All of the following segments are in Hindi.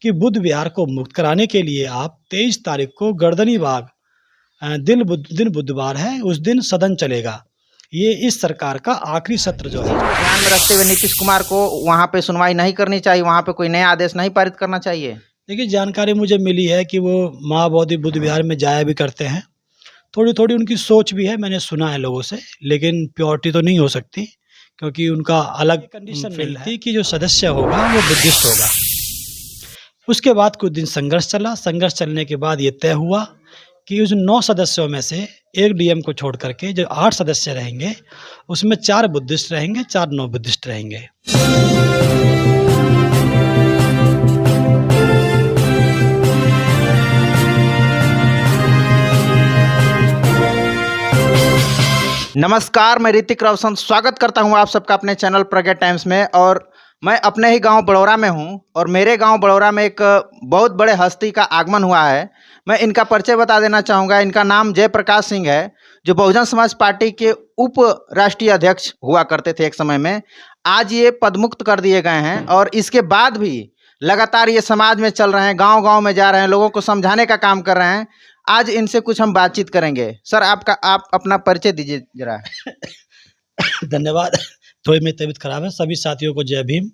कि बुद्ध विहार को मुक्त कराने के लिए आप 23 तारीख को गर्दनी बाग दिन बुधवार है, उस दिन सदन चलेगा। ये इस सरकार का आखिरी सत्र जो है। ध्यान में रखते हुए नीतीश कुमार को वहाँ पे सुनवाई नहीं करनी चाहिए, वहाँ पे कोई नया आदेश नहीं पारित करना चाहिए। देखिए, जानकारी मुझे मिली है कि वो महाबोधि बुद्ध विहार में जाया भी करते हैं। थोड़ी-थोड़ी उनकी सोच भी है, मैंने सुना है लोगों से, लेकिन प्योरिटी तो नहीं हो सकती क्योंकि उनका अलग कंडीशन फील्ड थी कि जो सदस्य होगा वो बुद्धिस्ट होगा। उसके बाद कुछ दिन संघर्ष चला। संघर्ष चलने के बाद ये तय हुआ कि उस 9 सदस्यों में से एक डीएम को छोड़ करके जो 8 सदस्य रहेंगे, उसमें 4 बुद्धिस्ट रहेंगे, 4 नॉन बुद्धिस्ट रहेंगे। नमस्कार, मैं ऋतिक रोशन स्वागत करता हूं आप सबका अपने चैनल प्रज्ञा टाइम्स में। और मैं अपने ही गांव बड़ौरा में हूं और मेरे गांव बड़ौरा में एक बहुत बड़े हस्ती का आगमन हुआ है। मैं इनका परिचय बता देना चाहूँगा। इनका नाम जयप्रकाश सिंह है, जो बहुजन समाज पार्टी के उप राष्ट्रीय अध्यक्ष हुआ करते थे एक समय में। आज ये पदमुक्त कर दिए गए हैं और इसके बाद भी लगातार ये समाज में चल रहे हैं, गाँव-गाँव में जा रहे हैं, लोगों को समझाने का काम कर रहे हैं। आज इनसे कुछ हम बातचीत करेंगे। सर, आप अपना परिचय दीजिए जरा। धन्यवाद। थोड़ी मेरी तबीयत खराब है। सभी साथियों को जय भीम।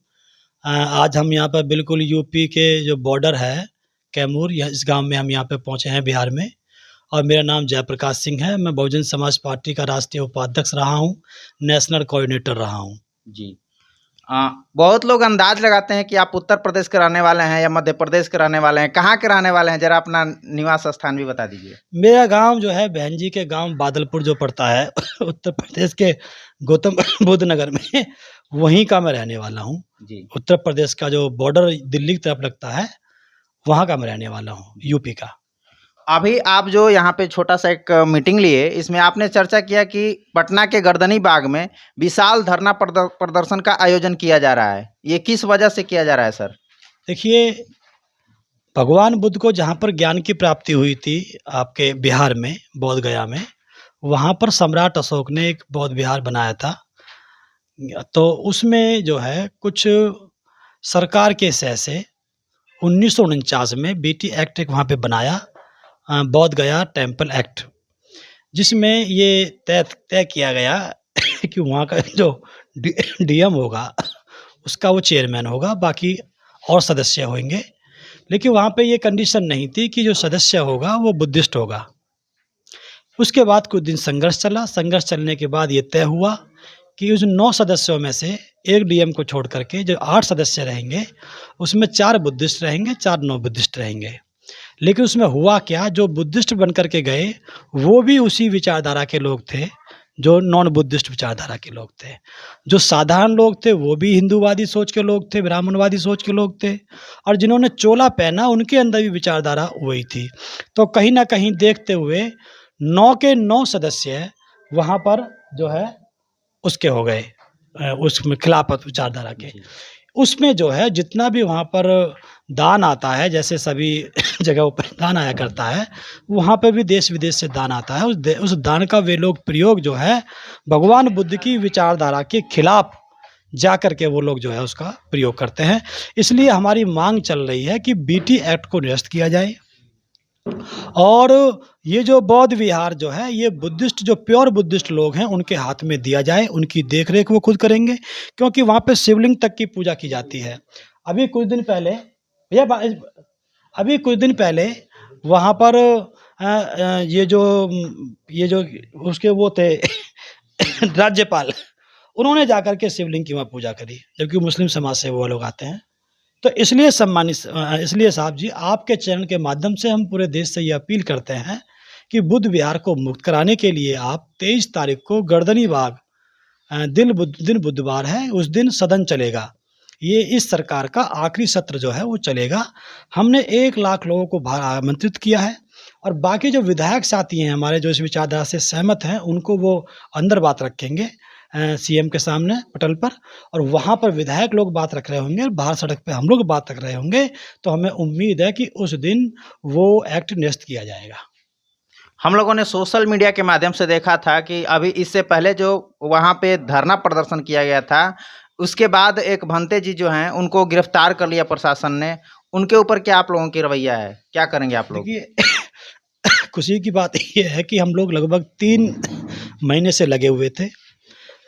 आज हम यहाँ पर बिल्कुल यूपी के जो बॉर्डर है कैमूर, इस गांव में हम यहाँ पे पहुँचे हैं बिहार में। और मेरा नाम जयप्रकाश सिंह है। मैं बहुजन समाज पार्टी का राष्ट्रीय उपाध्यक्ष रहा हूँ, नेशनल कोऑर्डिनेटर रहा हूँ। जी। बहुत लोग अंदाज लगाते हैं कि आप उत्तर प्रदेश के रहने वाले हैं या मध्य प्रदेश के रहने वाले हैं। कहाँ के रहने वाले हैं, जरा अपना निवास स्थान भी बता दीजिए। मेरा गांव जो है बहन जी के गांव बादलपुर जो पड़ता है उत्तर प्रदेश के गौतम बुद्ध नगर में, वहीं का मैं रहने वाला हूँ। जी। उत्तर प्रदेश का जो बॉर्डर दिल्ली की तरफ लगता है, वहाँ का मैं रहने वाला हूँ, यूपी का। अभी आप जो यहाँ पे छोटा सा एक मीटिंग लिए, इसमें आपने चर्चा किया कि पटना के गर्दनी बाग में विशाल धरना प्रदर्शन का आयोजन किया जा रहा है। ये किस वजह से किया जा रहा है सर? देखिए, भगवान बुद्ध को जहाँ पर ज्ञान की प्राप्ति हुई थी आपके बिहार में, बोध गया में, वहाँ पर सम्राट अशोक ने एक बौद्ध विहार बनाया था। तो उसमें जो है कुछ सरकार के सह से 1949 में बीटी एक्ट एक वहाँ पे बनाया, बोध गया टेम्पल एक्ट, जिसमें ये तय किया गया कि वहाँ का जो डीएम होगा उसका वो चेयरमैन होगा, बाकी और सदस्य होंगे। लेकिन वहाँ पे ये कंडीशन नहीं थी कि जो सदस्य होगा वो बुद्धिस्ट होगा। उसके बाद कुछ दिन संघर्ष चला। संघर्ष चलने के बाद ये तय हुआ कि उस 9 सदस्यों में से एक डीएम को छोड़ करके जो 8 सदस्य रहेंगे, उसमें 4 बुद्धिस्ट रहेंगे, 4 नॉन बुद्धिस्ट रहेंगे। लेकिन उसमें हुआ क्या, जो बुद्धिस्ट बन कर के गए वो भी उसी विचारधारा के लोग थे जो नॉन बुद्धिस्ट विचारधारा के लोग थे। जो साधारण लोग थे वो भी हिंदूवादी सोच के लोग थे, ब्राह्मणवादी सोच के लोग थे, और जिन्होंने चोला पहना उनके अंदर भी विचारधारा वही थी। तो कहीं ना कहीं देखते हुए 9 के 9 सदस्य वहाँ पर जो है उसके हो गए, उसमें खिलाफत विचारधारा के। उसमें जो है जितना भी वहाँ पर दान आता है, जैसे सभी जगहों पर दान आया करता है, वहाँ पर भी देश विदेश से दान आता है। उस दान का वे लोग प्रयोग जो है भगवान बुद्ध की विचारधारा के खिलाफ जा कर के वो लोग जो है उसका प्रयोग करते हैं। इसलिए हमारी मांग चल रही है कि बीटी एक्ट को निरस्त किया जाए और ये जो बौद्ध विहार जो है ये बुद्धिस्ट, जो प्योर बुद्धिस्ट लोग हैं उनके हाथ में दिया जाए। उनकी देखरेख वो खुद करेंगे, क्योंकि वहाँ पे शिवलिंग तक की पूजा की जाती है। अभी कुछ दिन पहले वहाँ पर ये जो उसके वो थे राज्यपाल, उन्होंने जाकर के शिवलिंग की वहाँ पूजा करी, जबकि मुस्लिम समाज से वो लोग आते हैं। तो इसलिए साहब जी, आपके चैनल के माध्यम से हम पूरे देश से ये अपील करते हैं कि बुद्ध विहार को मुक्त कराने के लिए आप 23 तारीख को गर्दनी बाग दिन बुधवार है, उस दिन सदन चलेगा। ये इस सरकार का आखिरी सत्र जो है वो चलेगा। हमने 1 लाख लोगों को आमंत्रित किया है और बाकी जो विधायक साथी हैं हमारे, जो इस विचारधारा से सहमत हैं, उनको वो अंदर बात रखेंगे सीएम के सामने पटल पर, और वहाँ पर विधायक लोग बात रख रहे होंगे, बाहर सड़क पे हम लोग बात रख रहे होंगे। तो हमें उम्मीद है कि उस दिन वो एक्ट निरस्त किया जाएगा। हम लोगों ने सोशल मीडिया के माध्यम से देखा था कि अभी इससे पहले जो वहाँ पे धरना प्रदर्शन किया गया था, उसके बाद एक भंते जी जो हैं उनको गिरफ्तार कर लिया प्रशासन ने। उनके ऊपर क्या आप लोगों की रवैया है, क्या करेंगे आप लोग? देखिए खुशी की बात ये है कि हम लोग लगभग 3 महीने से लगे हुए थे।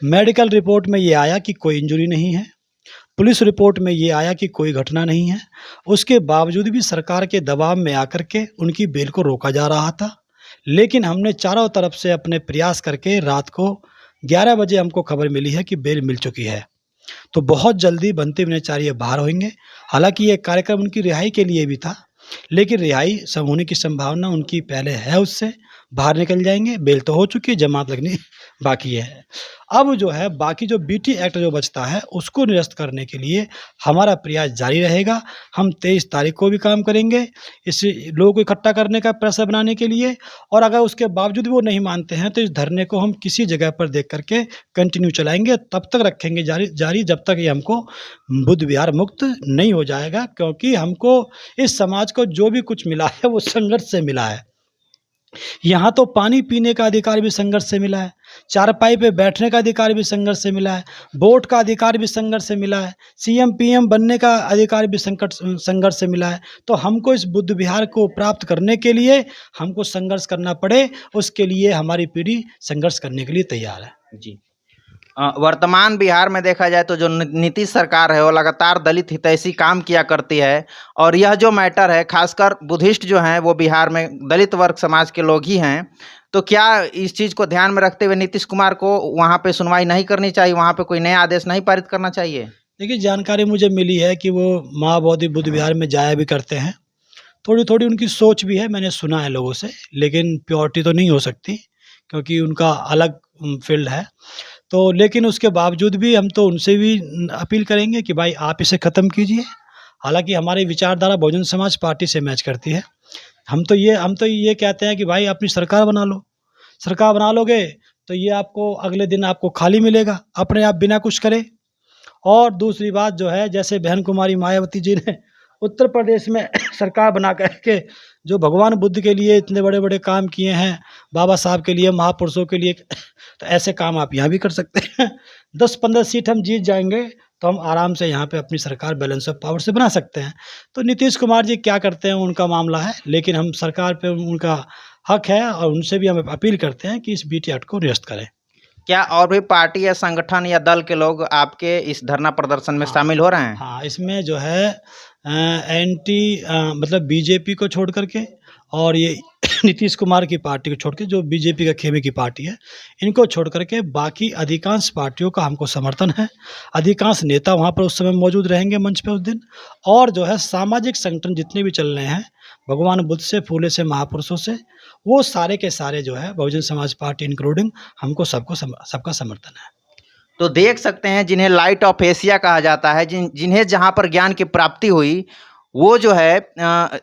मेडिकल रिपोर्ट में ये आया कि कोई इंजरी नहीं है, पुलिस रिपोर्ट में ये आया कि कोई घटना नहीं है। उसके बावजूद भी सरकार के दबाव में आकर के उनकी बेल को रोका जा रहा था। लेकिन हमने चारों तरफ से अपने प्रयास करके रात को 11 बजे हमको खबर मिली है कि बेल मिल चुकी है। तो बहुत जल्दी बनते विनयचार्य बाहर होंगे। हालाँकि ये कार्यक्रम उनकी रिहाई के लिए भी था, लेकिन रिहाई सब होने की संभावना उनकी पहले है उससे, बाहर निकल जाएँगे। बेल तो हो चुकी है, जमानत लगनी बाकी है। अब जो है बाकी जो बीटी एक्ट जो बचता है उसको निरस्त करने के लिए हमारा प्रयास जारी रहेगा। हम 23 तारीख को भी काम करेंगे इस लोगों को इकट्ठा करने का प्रेशर बनाने के लिए, और अगर उसके बावजूद भी वो नहीं मानते हैं तो इस धरने को हम किसी जगह पर देख कर के कंटिन्यू चलाएँगे, तब तक रखेंगे जारी जब तक ये हमको बुद्ध विहार मुक्त नहीं हो जाएगा। क्योंकि हमको इस समाज को जो भी कुछ मिला है वो संघर्ष से मिला है। यहाँ तो पानी पीने का अधिकार भी संघर्ष से मिला है, चारपाई पे बैठने का अधिकार भी संघर्ष से मिला है, वोट का अधिकार भी संघर्ष से मिला है, सीएम पीएम बनने का अधिकार भी संघर्ष से मिला है। तो हमको इस बुद्ध विहार को प्राप्त करने के लिए हमको संघर्ष करना पड़े, उसके लिए हमारी पीढ़ी संघर्ष करने के लिए तैयार है। जी। वर्तमान बिहार में देखा जाए तो जो नीतीश सरकार है वो लगातार दलित हितैषी काम किया करती है, और यह जो मैटर है खासकर बुद्धिस्ट जो हैं वो बिहार में दलित वर्ग समाज के लोग ही हैं। तो क्या इस चीज़ को ध्यान में रखते हुए नीतीश कुमार को वहाँ पे सुनवाई नहीं करनी चाहिए, वहाँ पे कोई नया आदेश नहीं पारित करना चाहिए? देखिए जानकारी मुझे मिली है कि वो महाबोधि बुद्ध विहार में जाया भी करते हैं। थोड़ी-थोड़ी उनकी सोच भी है, मैंने सुना है लोगों से, लेकिन प्योरिटी तो नहीं हो सकती क्योंकि उनका अलग फ़ील्ड है। तो लेकिन उसके बावजूद भी हम तो उनसे भी अपील करेंगे कि भाई आप इसे ख़त्म कीजिए। हालाँकि हमारी विचारधारा बहुजन समाज पार्टी से मैच करती है। हम तो ये कहते हैं कि भाई अपनी सरकार बना लो। सरकार बना लोगे तो ये आपको अगले दिन आपको खाली मिलेगा, अपने आप बिना कुछ करे। और दूसरी बात जो है, जैसे बहन कुमारी मायावती जी ने उत्तर प्रदेश में सरकार बना कर के जो भगवान बुद्ध के लिए इतने बड़े-बड़े काम किए हैं, बाबा साहब के लिए, महापुरुषों के लिए, तो ऐसे काम आप यहाँ भी कर सकते हैं। 10-15 सीट हम जीत जाएँगे तो हम आराम से यहाँ पे अपनी सरकार बैलेंस ऑफ पावर से बना सकते हैं। तो नीतीश कुमार जी क्या करते हैं उनका मामला है, लेकिन हम सरकार पे उनका हक है और उनसे भी हम अपील करते हैं कि इस बीटी एक्ट को निरस्त करें। क्या और भी पार्टी या संगठन या दल के लोग आपके इस धरना प्रदर्शन में शामिल हो रहे हैं? हाँ, इसमें जो है मतलब बीजेपी को छोड़ कर के और ये नीतीश कुमार की पार्टी को छोड़ के, जो बीजेपी का खेमे की पार्टी है, इनको छोड़ कर के बाकी अधिकांश पार्टियों का हमको समर्थन है। अधिकांश नेता वहाँ पर उस समय मौजूद रहेंगे मंच पे उस दिन, और जो है सामाजिक संगठन जितने भी चल रहे हैं, भगवान बुद्ध से, फूले से, महापुरुषों से, वो सारे के सारे जो है बहुजन समाज पार्टी इंक्लूडिंग हमको सबका समर्थन है। तो देख सकते हैं जिन्हें लाइट ऑफ एशिया कहा जाता है, जिन्हें जहाँ पर ज्ञान की प्राप्ति हुई वो जो है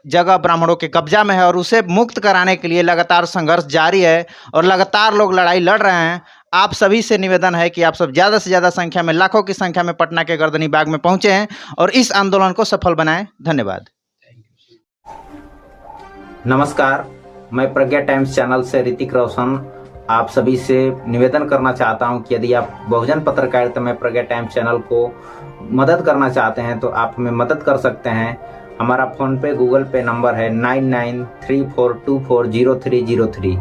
जगह ब्राह्मणों के कब्जा में है, और उसे मुक्त कराने के लिए लगातार संघर्ष जारी है और लगातार लोग लड़ाई लड़ रहे हैं। आप सभी से निवेदन है कि आप सब ज़्यादा से ज़्यादा संख्या में, लाखों की संख्या में पटना के गर्दनी बाग में पहुँचे हैं और इस आंदोलन को सफल बनाएं। धन्यवाद। नमस्कार, मैं प्रज्ञा टाइम्स चैनल से ऋतिक रोशन आप सभी से निवेदन करना चाहता हूं कि यदि आप बहुजन पत्रकारिता में प्रज्ञा टाइम्स चैनल को मदद करना चाहते हैं तो आप हमें मदद कर सकते हैं। हमारा फ़ोनपे गूगल पे नंबर है 9934240303।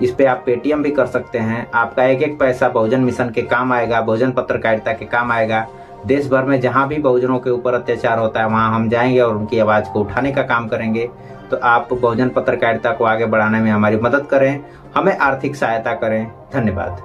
इस पे आप पेटीएम भी कर सकते हैं। आपका एक एक पैसा बहुजन मिशन के काम आएगा, बहुजन पत्रकारिता के काम आएगा। देश भर में जहाँ भी बहुजनों के ऊपर अत्याचार होता है वहाँ हम जाएंगे और उनकी आवाज़ को उठाने का काम करेंगे। तो आप बहुजन पत्रकारिता को आगे बढ़ाने में हमारी मदद करें, हमें आर्थिक सहायता करें। धन्यवाद।